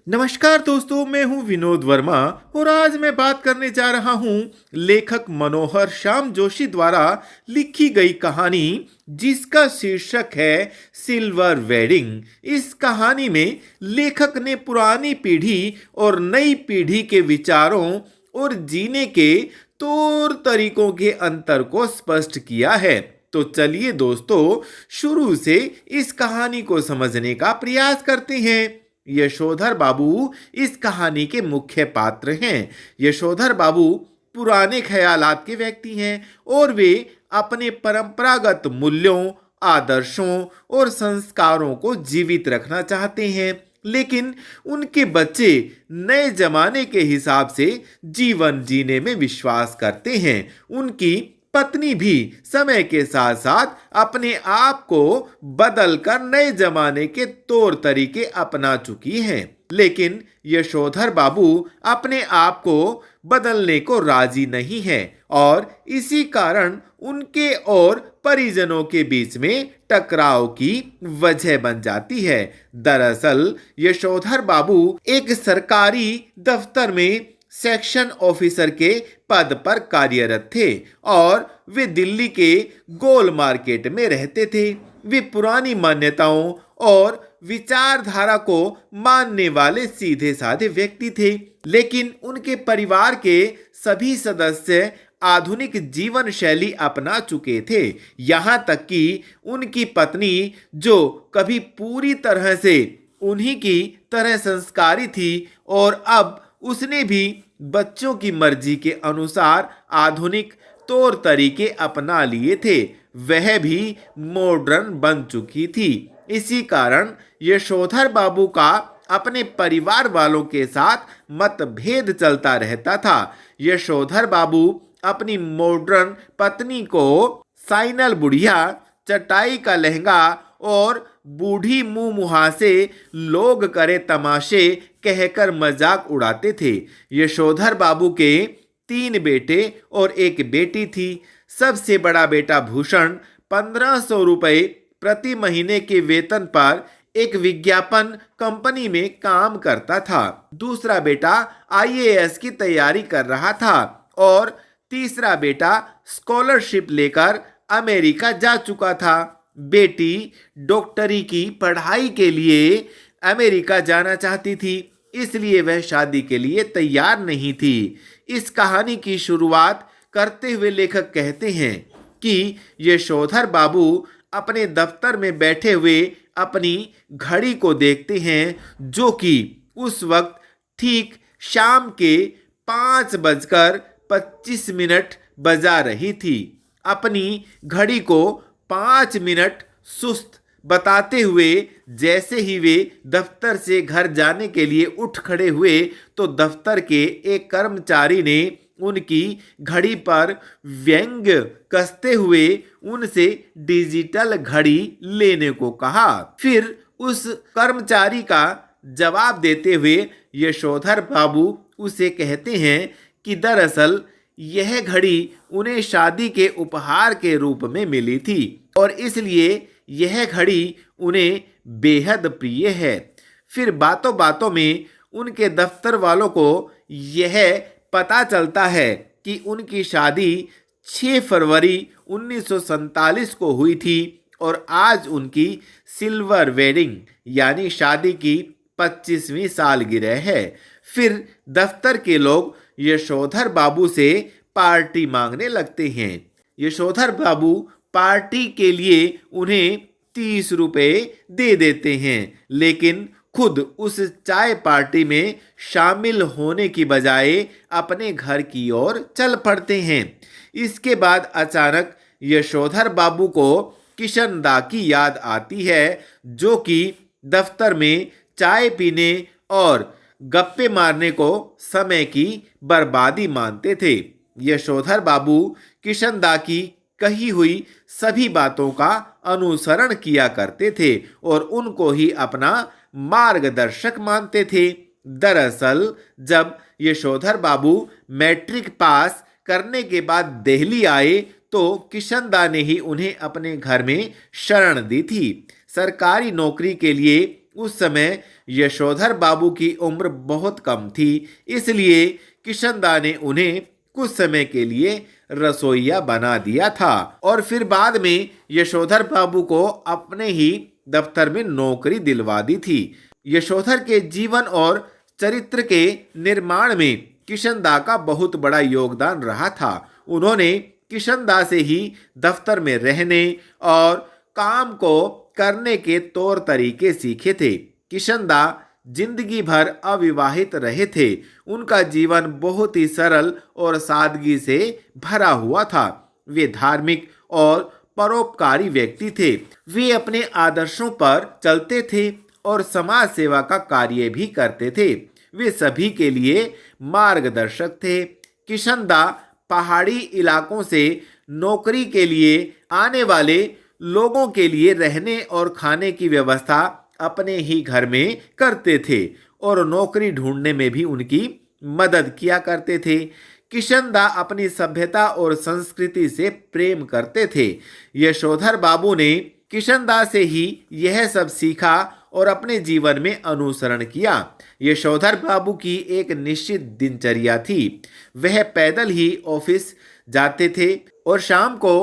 नमस्कार दोस्तों, मैं हूं विनोद वर्मा और आज मैं बात करने जा रहा हूं लेखक मनोहर श्याम जोशी द्वारा लिखी गई कहानी जिसका शीर्षक है सिल्वर वेडिंग। इस कहानी में लेखक ने पुरानी पीढ़ी और नई पीढ़ी के विचारों और जीने के तौर तरीकों के अंतर को स्पष्ट किया है। तो चलिए दोस्तों, शुरू से इस कहानी को समझने का प्रयास करते हैं। यशोधर बाबू इस कहानी के मुख्य पात्र हैं। यशोधर बाबू पुराने ख्यालात के व्यक्ति हैं और वे अपने परंपरागत मूल्यों, आदर्शों और संस्कारों को जीवित रखना चाहते हैं, लेकिन उनके बच्चे नए जमाने के हिसाब से जीवन जीने में विश्वास करते हैं। उनकी पत्नी भी समय के साथ साथ अपने आप को बदलकर नए जमाने के तौर तरीके अपना चुकी हैं, लेकिन यशोधर बाबू अपने आप को बदलने को राजी नहीं है और इसी कारण उनके और परिजनों के बीच में टकराव की वजह बन जाती है। दरअसल यशोधर बाबू एक सरकारी दफ्तर में सेक्शन ऑफिसर के पद पर कार्यरत थे और वे दिल्ली के गोल मार्केट में रहते थे। वे पुरानी मान्यताओं और विचारधारा को मानने वाले सीधे साधे व्यक्ति थे, लेकिन उनके परिवार के सभी सदस्य आधुनिक जीवन शैली अपना चुके थे। यहाँ तक कि उनकी पत्नी, जो कभी पूरी तरह से उन्हीं की तरह संस्कारी थी और अब उसने भी बच्चों की मर्जी के अनुसार आधुनिक तौर तरीके अपना लिए थे, वह भी मॉडर्न बन चुकी थी। इसी कारण यशोधर बाबू का अपने परिवार वालों के साथ मतभेद चलता रहता था। यशोधर बाबू अपनी मॉडर्न पत्नी को साइनल बुढ़िया, चटाई का लहंगा और बूढ़ी मुंह मुहासे, लोग करे तमाशे कहकर मजाक उड़ाते थे। यशोधर बाबू के 3 बेटे और एक बेटी थी। सबसे बड़ा बेटा भूषण 1500 रुपये प्रति महीने के वेतन पर एक विज्ञापन कंपनी में काम करता था। दूसरा बेटा आईएएस की तैयारी कर रहा था और तीसरा बेटा स्कॉलरशिप लेकर अमेरिका जा चुका था। बेटी डॉक्टरी की पढ़ाई के लिए अमेरिका जाना चाहती थी, इसलिए वह शादी के लिए तैयार नहीं थी। इस कहानी की शुरुआत करते हुए लेखक कहते हैं कि यशोधर बाबू अपने दफ्तर में बैठे हुए अपनी घड़ी को देखते हैं, जो कि उस वक्त ठीक शाम के 5:25 बजा रही थी। अपनी घड़ी को 5 मिनट सुस्त बताते हुए जैसे ही वे दफ्तर से घर जाने के लिए उठ खड़े हुए, तो दफ्तर के एक कर्मचारी ने उनकी घड़ी पर व्यंग्य कसते हुए उनसे डिजिटल घड़ी लेने को कहा। फिर उस कर्मचारी का जवाब देते हुए यशोधर बाबू उसे कहते हैं कि दरअसल यह घड़ी उन्हें शादी के उपहार के रूप में मिली थी और इसलिए यह घड़ी उन्हें बेहद प्रिय है। फिर बातों बातों में उनके दफ्तर वालों को यह पता चलता है कि उनकी शादी 6 फरवरी 1947 को हुई थी और आज उनकी सिल्वर वेडिंग यानी शादी की 25वीं सालगिरह है। फिर दफ्तर के लोग यशोधर बाबू से पार्टी मांगने लगते हैं। यशोधर बाबू पार्टी के लिए उन्हें 30 रुपए दे देते हैं, लेकिन खुद उस चाय पार्टी में शामिल होने की बजाय अपने घर की ओर चल पड़ते हैं। इसके बाद अचानक यशोधर बाबू को किशन दा की याद आती है, जो कि दफ्तर में चाय पीने और गप्पे मारने को समय की बर्बादी मानते थे। यशोधर बाबू किशन दा की कही हुई सभी बातों का अनुसरण किया करते थे और उनको ही अपना मार्गदर्शक मानते थे। दरअसल जब यशोधर बाबू मैट्रिक पास करने के बाद दिल्ली आए, तो किशन दा ने ही उन्हें अपने घर में शरण दी थी। सरकारी नौकरी के लिए उस समय यशोधर बाबू की उम्र बहुत कम थी, इसलिए किशनदा ने उन्हें कुछ समय के लिए रसोइया बना दिया था और फिर बाद में यशोधर बाबू को अपने ही दफ्तर में नौकरी दिलवा दी थी। यशोधर के जीवन और चरित्र के निर्माण में किशनदा का बहुत बड़ा योगदान रहा था। उन्होंने किशनदा से ही दफ्तर में रहने और काम को करने के तौर तरीके सीखे थे। किशनदा जिंदगी भर अविवाहित रहे थे। उनका जीवन बहुत ही सरल और सादगी से भरा हुआ था। वे धार्मिक और परोपकारी व्यक्ति थे। वे अपने आदर्शों पर चलते थे और समाज सेवा का कार्य भी करते थे। वे सभी के लिए मार्गदर्शक थे। किशनदा पहाड़ी इलाकों से नौकरी के लिए आने वाले लोगों के लिए रहने और खाने की व्यवस्था अपने ही घर में करते थे और नौकरी ढूंढने में भी उनकी मदद किया करते थे। किशनदा अपनी सभ्यता और संस्कृति से प्रेम करते थे। यशोधर बाबू ने किशनदा से ही यह सब सीखा और अपने जीवन में अनुसरण किया। यशोधर बाबू की एक निश्चित दिनचर्या थी। वह पैदल ही ऑफिस जाते थे और शाम को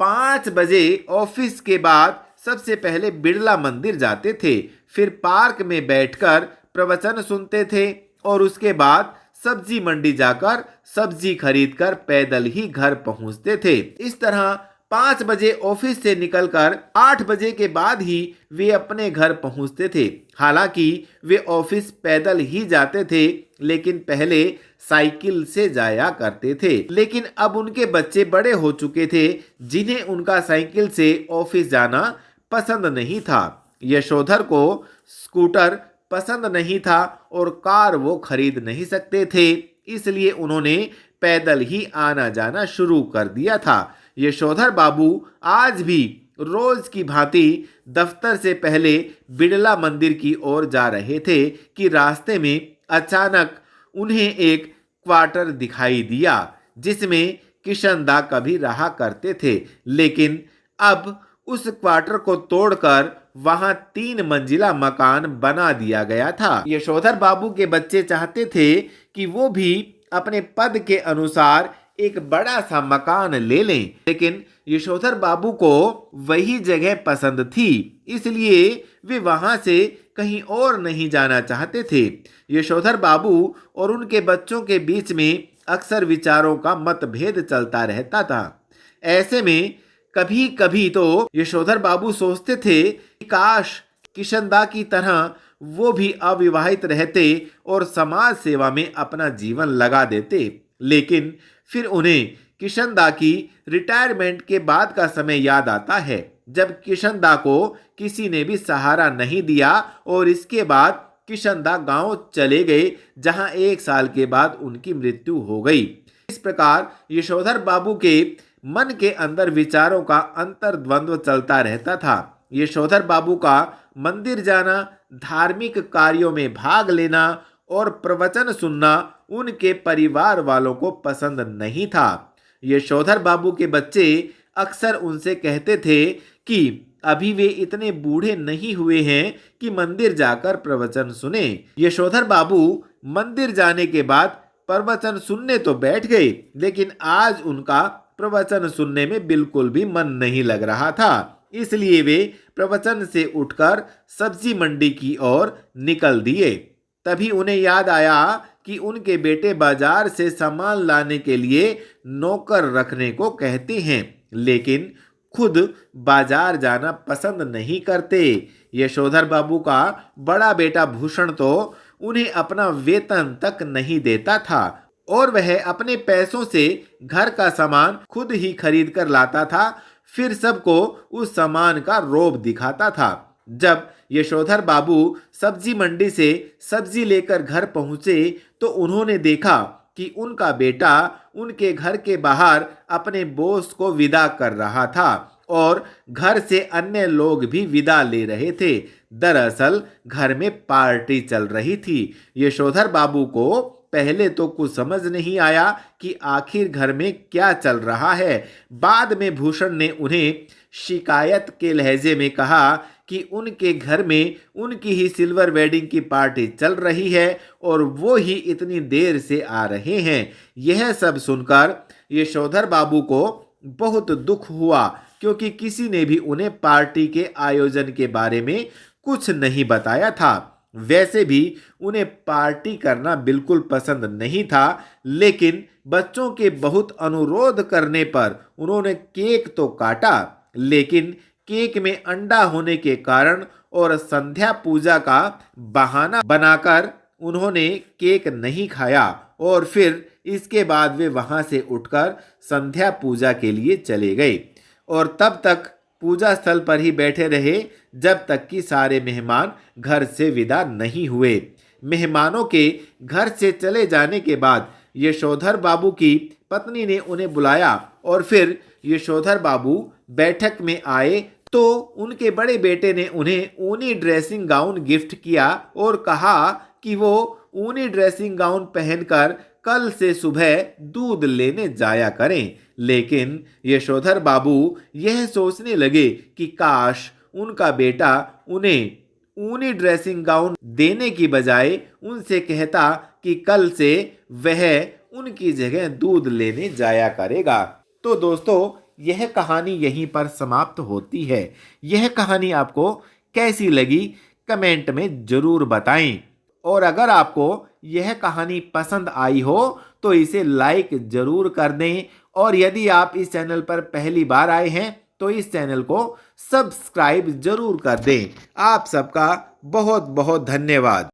5 बजे ऑफिस के बाद सबसे पहले बिड़ला मंदिर जाते थे। फिर पार्क में बैठकर प्रवचन सुनते थे और उसके बाद सब्जी मंडी जाकर सब्जी खरीदकर पैदल ही घर पहुंचते थे। इस तरह 5 बजे ऑफिस से निकलकर 8 बजे के बाद ही वे अपने घर पहुंचते थे। हालांकि वे ऑफिस पैदल ही जाते थे, लेकिन पहले साइकिल से जाया करते थे। लेकिन अब उनके बच्चे बड़े हो चुके थे, जिन्हें उनका साइकिल से ऑफिस जाना पसंद नहीं था। यशोधर को स्कूटर पसंद नहीं था और कार वो खरीद नहीं सकते थे, इसलिए उन्होंने पैदल ही आना जाना शुरू कर दिया था। यशोधर बाबू आज भी रोज की भांति दफ्तर से पहले बिड़ला मंदिर की ओर जा रहे थे कि रास्ते में अचानक उन्हें एक क्वार्टर दिखाई दिया, जिसमें किशनदा कभी रहा करते थे। लेकिन अब उस क्वार्टर को तोड़कर वहां 3 मंजिला मकान बना दिया गया था। यशोधर बाबू के बच्चे चाहते थे कि वो भी अपने पद के अनुसार एक बड़ा सा मकान ले लें, लेकिन यशोधर बाबू को वही जगह पसंद थी, इसलिए वे वहां से कहीं और नहीं जाना चाहते थे। यशोधर बाबू और उनके बच्चों के बीच में अक्सर विचारों का मतभेद चलता रहता था। ऐसे में कभी कभी तो यशोधर बाबू सोचते थे कि काश किशनदा की तरह वो भी अविवाहित रहते और समाज सेवा में अपना जीवन लगा देते। लेकिन फिर उन्हें किशनदा की रिटायरमेंट के बाद का समय याद आता है, जब किशनदा को किसी ने भी सहारा नहीं दिया और इसके बाद किशनदा गांव चले गए, जहां 1 साल के बाद उनकी मृत्यु हो गई। इस प्रकार यशोधर बाबू के मन के अंदर विचारों का अंतर्द्वंद्व चलता रहता था। यशोधर बाबू का मंदिर जाना, धार्मिक कार्यों में भाग लेना और प्रवचन सुनना उनके परिवार वालों को पसंद नहीं था। यशोधर बाबू के बच्चे अक्सर उनसे कहते थे कि अभी वे इतने बूढ़े नहीं हुए हैं कि मंदिर जाकर प्रवचन सुने। यशोधर बाबू मंदिर जाने के बाद प्रवचन सुनने तो बैठ गए, लेकिन आज उनका प्रवचन सुनने में बिल्कुल भी मन नहीं लग रहा था। इसलिए वे प्रवचन से उठकर सब्जी मंडी की ओर निकल दिए। तभी उन्हें याद आया कि उनके बेटे बाजार से सामान लाने के लिए नौकर रखने को कहते हैं, लेकिन खुद बाजार जाना पसंद नहीं करते। यशोधर बाबू का बड़ा बेटा भूषण तो उन्हें अपना वेतन तक नहीं देता था और वह अपने पैसों से घर का सामान खुद ही खरीद कर लाता था, फिर सबको उस सामान का रौब दिखाता था। जब यशोधर बाबू सब्जी मंडी से सब्जी लेकर घर पहुंचे तो उन्होंने देखा कि उनका बेटा उनके घर के बाहर अपने बॉस को विदा कर रहा था और घर से अन्य लोग भी विदा ले रहे थे। दरअसल घर में पार्टी चल रही थी। यशोधर बाबू को पहले तो कुछ समझ नहीं आया कि आखिर घर में क्या चल रहा है। बाद में भूषण ने उन्हें शिकायत के लहजे में कहा कि उनके घर में उनकी ही सिल्वर वेडिंग की पार्टी चल रही है और वो ही इतनी देर से आ रहे हैं। यह सब सुनकर यशोधर बाबू को बहुत दुख हुआ, क्योंकि किसी ने भी उन्हें पार्टी के आयोजन के बारे में कुछ नहीं बताया था। वैसे भी उन्हें पार्टी करना बिल्कुल पसंद नहीं था, लेकिन बच्चों के बहुत अनुरोध करने पर उन्होंने केक तो काटा, लेकिन केक में अंडा होने के कारण और संध्या पूजा का बहाना बनाकर उन्होंने केक नहीं खाया और फिर इसके बाद वे वहां से उठकर संध्या पूजा के लिए चले गए और तब तक पूजा स्थल पर ही बैठे रहे जब तक कि सारे मेहमान घर से विदा नहीं हुए। मेहमानों के घर से चले जाने के बाद यशोधर बाबू की पत्नी ने उन्हें बुलाया और फिर यशोधर बाबू बैठक में आए तो उनके बड़े बेटे ने उन्हें ऊनी ड्रेसिंग गाउन गिफ्ट किया और कहा कि वो ऊनी ड्रेसिंग गाउन पहनकर कल से सुबह दूध लेने जाया करें। लेकिन यशोधर बाबू यह सोचने लगे कि काश उनका बेटा उन्हें ऊनी ड्रेसिंग गाउन देने की बजाय उनसे कहता कि कल से वह उनकी जगह दूध लेने जाया करेगा। तो दोस्तों, यह कहानी यहीं पर समाप्त होती है। यह कहानी आपको कैसी लगी कमेंट में जरूर बताएं और अगर आपको यह कहानी पसंद आई हो तो इसे लाइक जरूर कर दें और यदि आप इस चैनल पर पहली बार आए हैं तो इस चैनल को सब्सक्राइब जरूर कर दें। आप सबका बहुत बहुत धन्यवाद।